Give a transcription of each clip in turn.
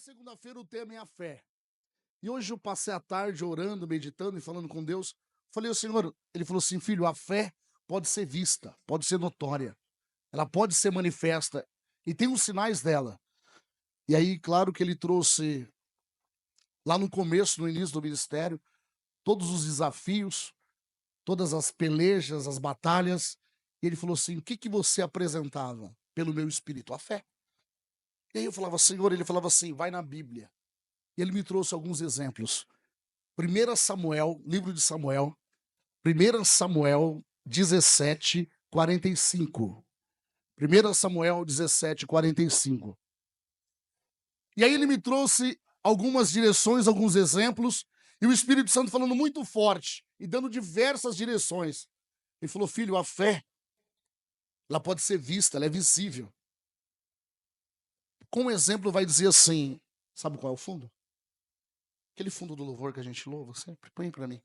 segunda-feira o tema é a fé. E hoje eu passei a tarde orando, meditando e falando com Deus. Falei, o Senhor, ele falou assim, filho, a fé pode ser vista, pode ser notória, ela pode ser manifesta e tem os sinais dela. E aí, claro que ele trouxe lá no começo, no início do ministério, todos os desafios, todas as pelejas, as batalhas. E ele falou assim, o que você apresentava pelo meu espírito? A fé. E aí eu falava, Senhor, ele falava assim, vai na Bíblia. E ele me trouxe alguns exemplos. 1 Samuel, livro de Samuel, 1 Samuel 17, 45. 1 Samuel 17, 45. E aí ele me trouxe algumas direções, alguns exemplos, e o Espírito Santo falando muito forte e dando diversas direções. Ele falou, filho, a fé, ela pode ser vista, ela é visível. Com exemplo, vai dizer assim, sabe qual é o fundo? Aquele fundo do louvor que a gente louva sempre, põe para mim.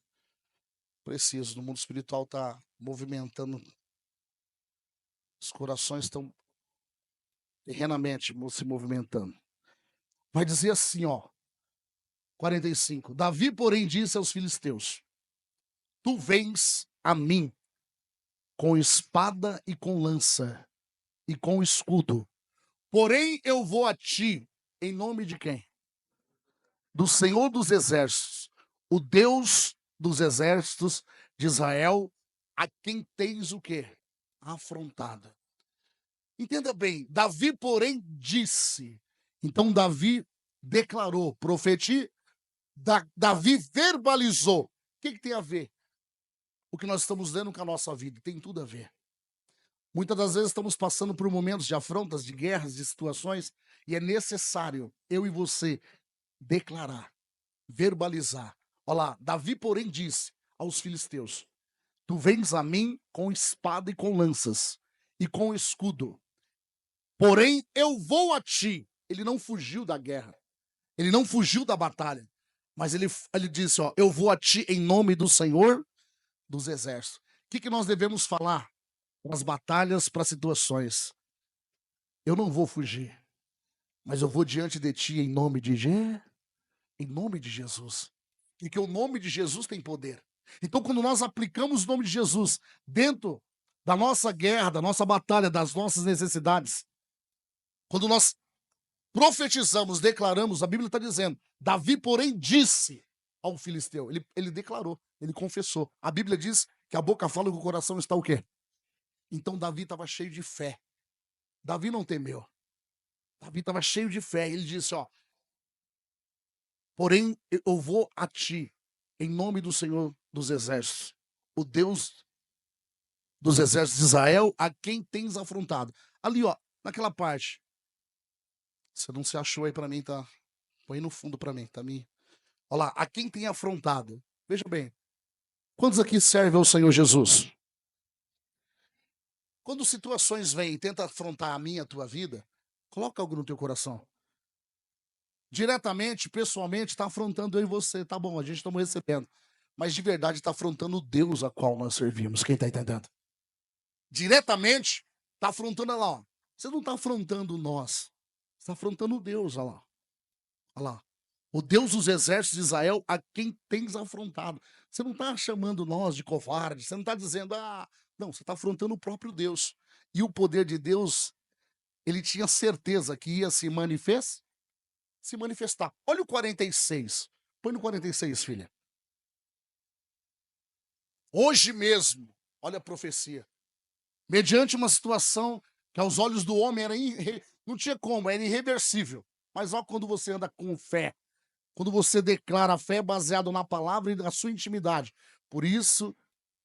Preciso, no mundo espiritual está movimentando, os corações estão terrenamente se movimentando. Vai dizer assim, ó, 45. Davi, porém, disse aos filisteus, tu vens a mim com espada e com lança e com escudo. Porém, eu vou a ti em nome de quem? Do Senhor dos Exércitos, o Deus dos exércitos de Israel, a quem tens o quê? Afrontado. Entenda bem, Davi, porém, disse. Então, Davi declarou, Davi verbalizou. O que tem a ver? O que nós estamos vendo com a nossa vida tem tudo a ver. Muitas das vezes estamos passando por momentos de afrontas, de guerras, de situações, e é necessário eu e você declarar, verbalizar. Olha lá, Davi, porém, disse aos filisteus, tu vens a mim com espada e com lanças, e com escudo. Porém, eu vou a ti. Ele não fugiu da guerra. Ele não fugiu da batalha. Mas ele disse, ó, eu vou a ti em nome do Senhor dos Exércitos. O que nós devemos falar para as batalhas, para as situações? Eu não vou fugir, mas eu vou diante de ti em nome de Jesus. Porque o nome de Jesus tem poder. Então, quando nós aplicamos o nome de Jesus dentro da nossa guerra, da nossa batalha, das nossas necessidades, quando nós profetizamos, declaramos, a Bíblia está dizendo, Davi, porém, disse ao filisteu, ele declarou, ele confessou. A Bíblia diz que a boca fala que o coração está o quê? Então, Davi estava cheio de fé. Davi não temeu. Davi estava cheio de fé. Ele disse, ó, porém, eu vou a ti, em nome do Senhor dos Exércitos, o Deus dos Exércitos de Israel, a quem tens afrontado. Ali, ó, naquela parte. Você não se achou aí para mim, tá? Põe no fundo para mim, tá? Olha lá, a quem tem afrontado. Veja bem, quantos aqui servem ao Senhor Jesus? Quando situações vêm e tentam afrontar a minha, a tua vida, coloca algo no teu coração. Diretamente, pessoalmente, está afrontando eu e você. Tá bom, a gente estamos recebendo. Mas de verdade está afrontando o Deus a qual nós servimos. Quem está entendendo? Diretamente, está afrontando lá. Ó. Você não está afrontando nós. Você está afrontando Deus, olha lá. Olha lá. O Deus dos exércitos de Israel, a quem tens afrontado. Você não está chamando nós de covarde. Você não está dizendo, não, você está afrontando o próprio Deus. E o poder de Deus, ele tinha certeza que ia se manifestar. Olha o 46. Põe no 46, filha. Hoje mesmo, olha a profecia. Mediante uma situação que aos olhos do homem não tinha como, era irreversível. Mas olha quando você anda com fé. Quando você declara a fé baseado na palavra e na sua intimidade. Por isso,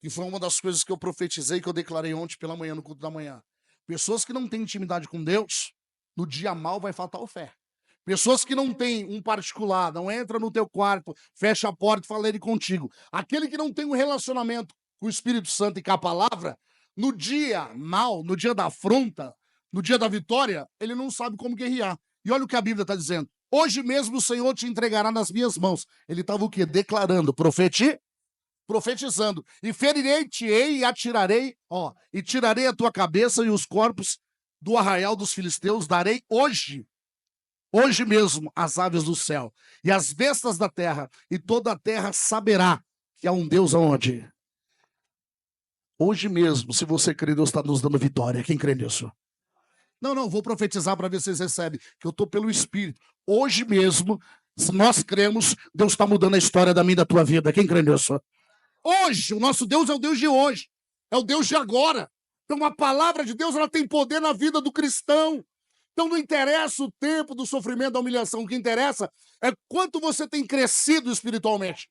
que foi uma das coisas que eu profetizei, que eu declarei ontem pela manhã, no culto da manhã. Pessoas que não têm intimidade com Deus, no dia mal vai faltar fé. Pessoas que não têm um particular, não entra no teu quarto, fecha a porta e fala ele contigo. Aquele que não tem um relacionamento com o Espírito Santo e com a palavra, no dia mal, no dia da afronta, no dia da vitória, ele não sabe como guerrear. E olha o que a Bíblia está dizendo. Hoje mesmo o Senhor te entregará nas minhas mãos. Ele estava o quê? Declarando, profetizando. E ferirei-te-ei e atirarei, ó, e tirarei a tua cabeça e os corpos do arraial dos filisteus, darei hoje Hoje mesmo as aves do céu e as bestas da terra e toda a terra saberá que há um Deus aonde? Hoje mesmo, se você crê, Deus está nos dando vitória. Quem crê nisso? Não, vou profetizar para ver se vocês recebem, que eu estou pelo Espírito. Hoje mesmo, se nós cremos, Deus está mudando a história da minha e da tua vida. Quem crê nisso? Hoje, o nosso Deus é o Deus de hoje, é o Deus de agora. Então a palavra de Deus ela tem poder na vida do cristão. Então não interessa o tempo do sofrimento, da humilhação, o que interessa é quanto você tem crescido espiritualmente.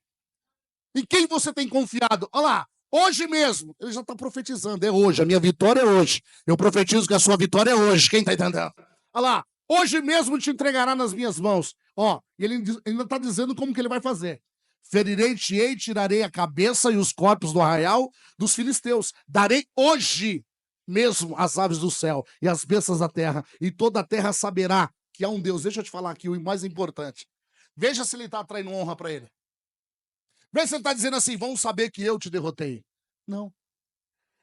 Em quem você tem confiado. Olha lá, hoje mesmo, ele já está profetizando, é hoje, a minha vitória é hoje. Eu profetizo que a sua vitória é hoje, quem está entendendo? Olha lá, hoje mesmo te entregará nas minhas mãos. Ó, e ele ainda está dizendo como que ele vai fazer. Ferirei-te-ei, tirarei a cabeça e os corpos do arraial dos filisteus. Darei hoje mesmo as aves do céu e as bestas da terra, e toda a terra saberá que há um Deus. Deixa eu te falar aqui o mais importante. Veja se ele está atraindo honra para ele. Veja se ele está dizendo assim, vão saber que eu te derrotei. Não.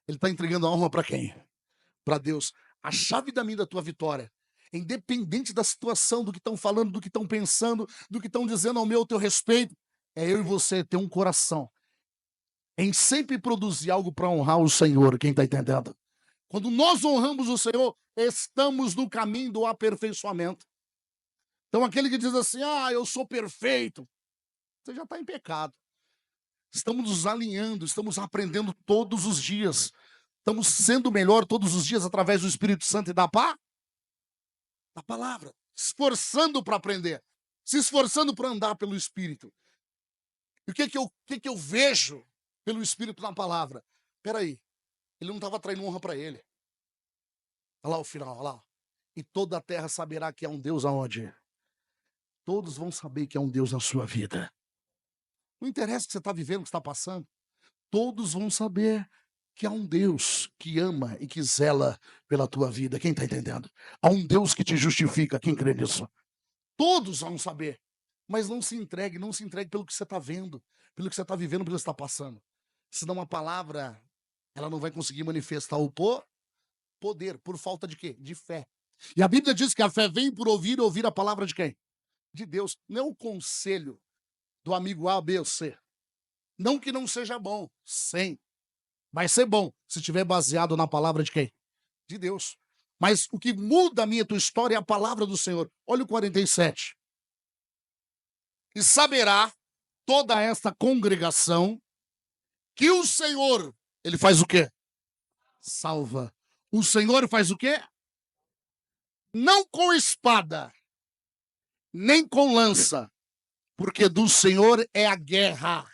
Ele está entregando a honra para quem? Para Deus. A chave da minha da tua vitória, independente da situação, do que estão falando, do que estão pensando, do que estão dizendo ao meu, ao teu respeito, é eu e você ter um coração em sempre produzir algo para honrar o Senhor. Quem está entendendo? Quando nós honramos o Senhor, estamos no caminho do aperfeiçoamento. Então aquele que diz assim, eu sou perfeito, você já está em pecado. Estamos nos alinhando, estamos aprendendo todos os dias. Estamos sendo melhor todos os dias através do Espírito Santo e da palavra. Esforçando para aprender. Se esforçando para andar pelo Espírito. E o que eu vejo pelo Espírito na palavra? Espera aí. Ele não estava traindo honra para ele. Olha lá o final, olha lá. E toda a terra saberá que há um Deus aonde? Todos vão saber que há um Deus na sua vida. Não interessa o que você está vivendo, o que está passando. Todos vão saber que há um Deus que ama e que zela pela tua vida. Quem está entendendo? Há um Deus que te justifica. Quem crê nisso? Todos vão saber. Mas não se entregue pelo que você está vendo, pelo que você está vivendo, pelo que você está passando. Senão uma palavra, ela não vai conseguir manifestar o poder. Por falta de quê? De fé. E a Bíblia diz que a fé vem por ouvir e ouvir a palavra de quem? De Deus. Não é o conselho do amigo A, B ou C. Não que não seja bom, sim. Vai ser bom se estiver baseado na palavra de quem? De Deus. Mas o que muda a minha e a tua história é a palavra do Senhor. Olha o 47. E saberá toda esta congregação que o Senhor, ele faz o quê? Salva. O Senhor faz o quê? Não com espada, nem com lança, porque do Senhor é a guerra.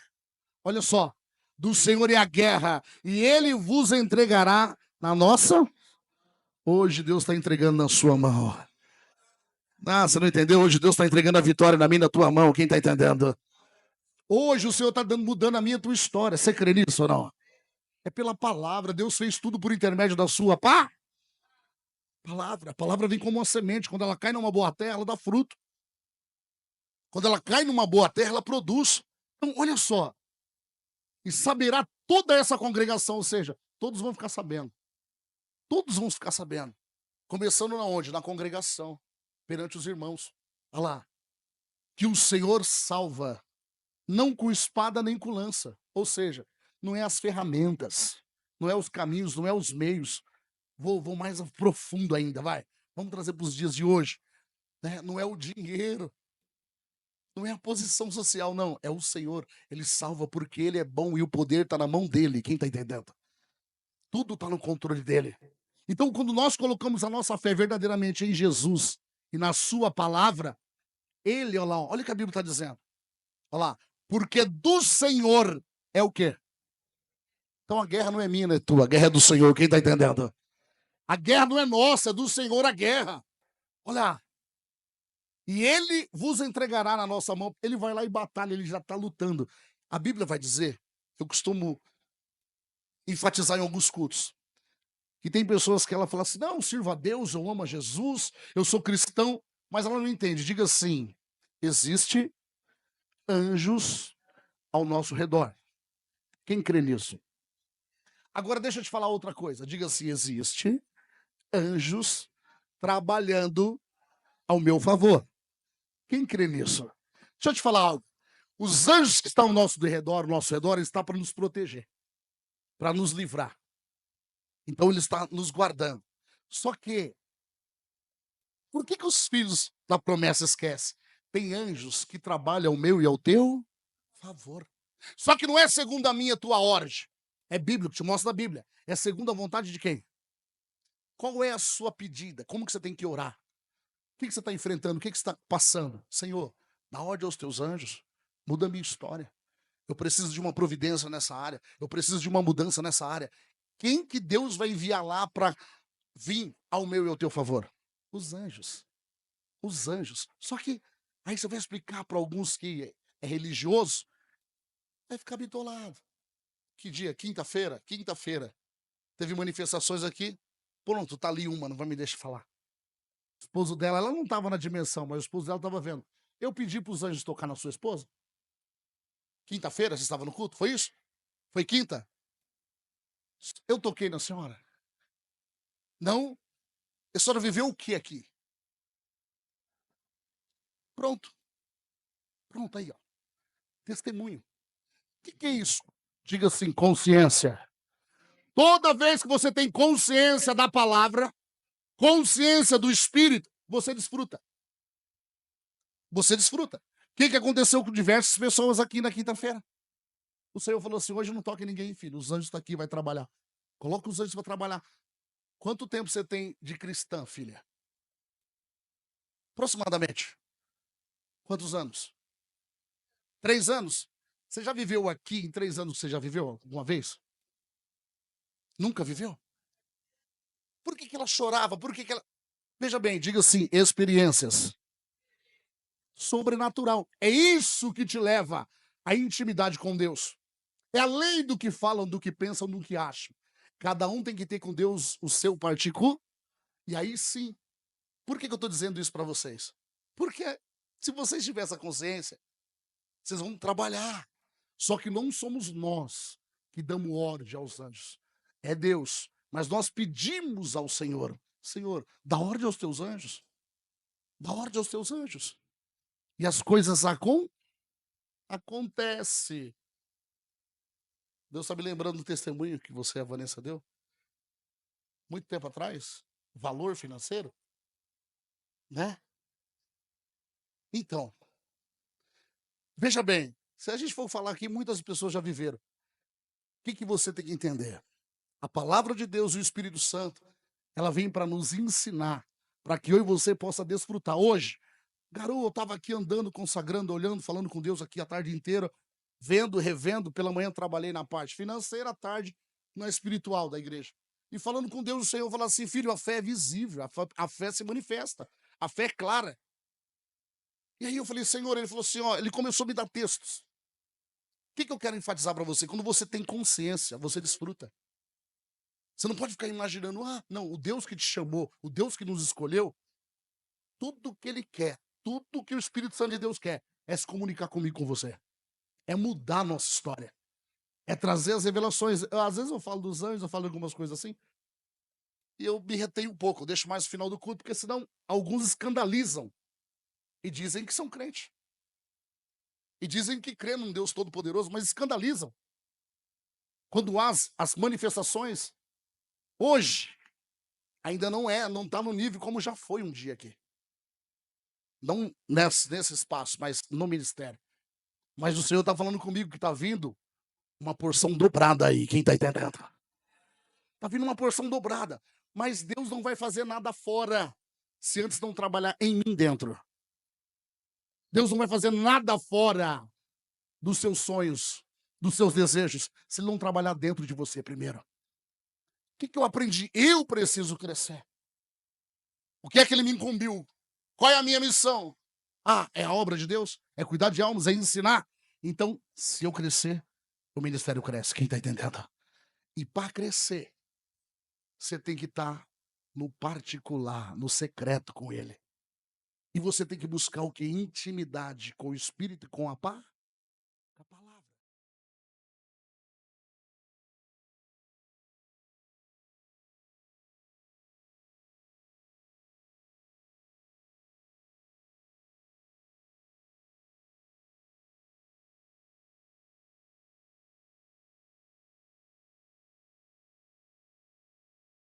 Olha só, do Senhor é a guerra, e ele vos entregará na nossa. Hoje Deus está entregando na sua mão. Você não entendeu? Hoje Deus está entregando a vitória na minha e na tua mão. Quem está entendendo? Hoje o Senhor está mudando a minha e a tua história. Você crê nisso ou não? É pela palavra. Deus fez tudo por intermédio da sua palavra. A palavra vem como uma semente. Quando ela cai numa boa terra, ela dá fruto. Quando ela cai numa boa terra, ela produz. Então, olha só. E saberá toda essa congregação, ou seja, todos vão ficar sabendo. Todos vão ficar sabendo. Começando na onde? Na congregação, perante os irmãos. Olha lá. Que o Senhor salva, não com espada nem com lança. Ou seja, não é as ferramentas, não é os caminhos, não é os meios. Vou mais profundo ainda, vai. Vamos trazer para os dias de hoje. Né? Não é o dinheiro, não é a posição social, não. É o Senhor. Ele salva porque Ele é bom e o poder está na mão dEle. Quem está entendendo? Tudo está no controle dEle. Então, quando nós colocamos a nossa fé verdadeiramente em Jesus e na sua palavra, Ele, olha lá, olha o que a Bíblia está dizendo. Olha lá. Porque do Senhor é o quê? Então a guerra não é minha, não é tua. A guerra é do Senhor. Quem está entendendo? A guerra não é nossa, é do Senhor a guerra. Olha. E Ele vos entregará na nossa mão. Ele vai lá e batalha, ele já está lutando. A Bíblia vai dizer, eu costumo enfatizar em alguns cultos, que tem pessoas que ela fala assim, não, sirvo a Deus, eu amo a Jesus, eu sou cristão, mas ela não entende. Diga assim, existe anjos ao nosso redor. Quem crê nisso? Agora deixa eu te falar outra coisa. Diga assim, existe anjos trabalhando ao meu favor. Quem crê nisso? Deixa eu te falar algo. Os anjos que estão ao nosso redor, estão para nos proteger, para nos livrar. Então ele está nos guardando. Só que, por que os filhos da promessa esquecem? Tem anjos que trabalham ao meu e ao teu favor. Só que não é segundo a minha e a tua ordem. É bíblico, te mostra na Bíblia. É segundo a vontade de quem? Qual é a sua pedida? Como que você tem que orar? O que você está enfrentando? O que você está passando? Senhor, dá ordem aos teus anjos. Muda a minha história. Eu preciso de uma providência nessa área. Eu preciso de uma mudança nessa área. Quem que Deus vai enviar lá para vir ao meu e ao teu favor? Os anjos. Os anjos. Só que aí você vai explicar para alguns que é religioso, vai ficar bitolado. Que dia? Quinta-feira? Quinta-feira. Teve manifestações aqui. Pronto, tá ali uma, não vai me deixar falar. O esposo dela, ela não estava na dimensão, mas o esposo dela estava vendo. Eu pedi para os anjos tocar na sua esposa. Quinta-feira, você estava no culto? Foi isso? Foi quinta? Eu toquei na senhora. Não? A senhora viveu o que aqui? Pronto. Pronto, aí, ó. Testemunho. O que é isso? Diga assim, consciência. Toda vez que você tem consciência da palavra, consciência do Espírito, você desfruta. Você desfruta. O que aconteceu com diversas pessoas aqui na quinta-feira? O Senhor falou assim, hoje não toque ninguém, filho. Os anjos estão aqui, vai trabalhar. Coloca os anjos para trabalhar. Quanto tempo você tem de cristã, filha? Aproximadamente. Quantos anos? 3 anos? Você já viveu aqui em 3 anos? Você já viveu alguma vez? Nunca viveu? Por que ela chorava? Por que ela... Veja bem, diga assim, experiências. Sobrenatural. É isso que te leva à intimidade com Deus. É além do que falam, do que pensam, do que acham. Cada um tem que ter com Deus o seu particular. E aí sim. Por que eu estou dizendo isso para vocês? Porque se vocês tiverem essa consciência, vocês vão trabalhar. Só que não somos nós que damos ordem aos anjos. É Deus. Mas nós pedimos ao Senhor. Senhor, dá ordem aos teus anjos. Dá ordem aos teus anjos. E as coisas acontecem. Deus está me lembrando do testemunho que você e a Vanessa deu. Muito tempo atrás. Valor financeiro. Né? Então, veja bem. Se a gente for falar aqui, muitas pessoas já viveram. O que você tem que entender? A palavra de Deus e o Espírito Santo, ela vem para nos ensinar, para que eu e você possa desfrutar. Hoje, garoto, eu estava aqui andando, consagrando, olhando, falando com Deus aqui a tarde inteira, vendo, revendo. Pela manhã trabalhei na parte financeira, à tarde na espiritual da igreja. E falando com Deus, o Senhor fala assim, filho, a fé é visível, a fé se manifesta, a fé é clara. E aí eu falei, Senhor, ele falou assim, ó, ele começou a me dar textos. O que eu quero enfatizar para você? Quando você tem consciência, você desfruta. Você não pode ficar imaginando, não, o Deus que te chamou, o Deus que nos escolheu, tudo que ele quer, tudo que o Espírito Santo de Deus quer, é se comunicar comigo, com você. É mudar a nossa história. É trazer as revelações. Às vezes eu falo dos anjos, eu falo algumas coisas assim, e eu me retenho um pouco, eu deixo mais no final do culto, porque senão alguns escandalizam e dizem que são crentes. E dizem que crê num Deus Todo-Poderoso, mas escandalizam. Quando as manifestações, hoje, ainda não está no nível como já foi um dia aqui. Não nesse espaço, mas no ministério. Mas o Senhor está falando comigo que está vindo uma porção dobrada aí, quem está entendendo? Está vindo uma porção dobrada. Mas Deus não vai fazer nada fora, se antes não trabalhar em mim dentro. Deus não vai fazer nada fora dos seus sonhos, dos seus desejos, se Ele não trabalhar dentro de você primeiro. O que eu aprendi? Eu preciso crescer. O que é que Ele me incumbiu? Qual é a minha missão? É a obra de Deus? É cuidar de almas? É ensinar? Então, se eu crescer, o ministério cresce. Quem está entendendo? E para crescer, você tem que estar no particular, no secreto com Ele. E você tem que buscar o que? Intimidade com o Espírito e com a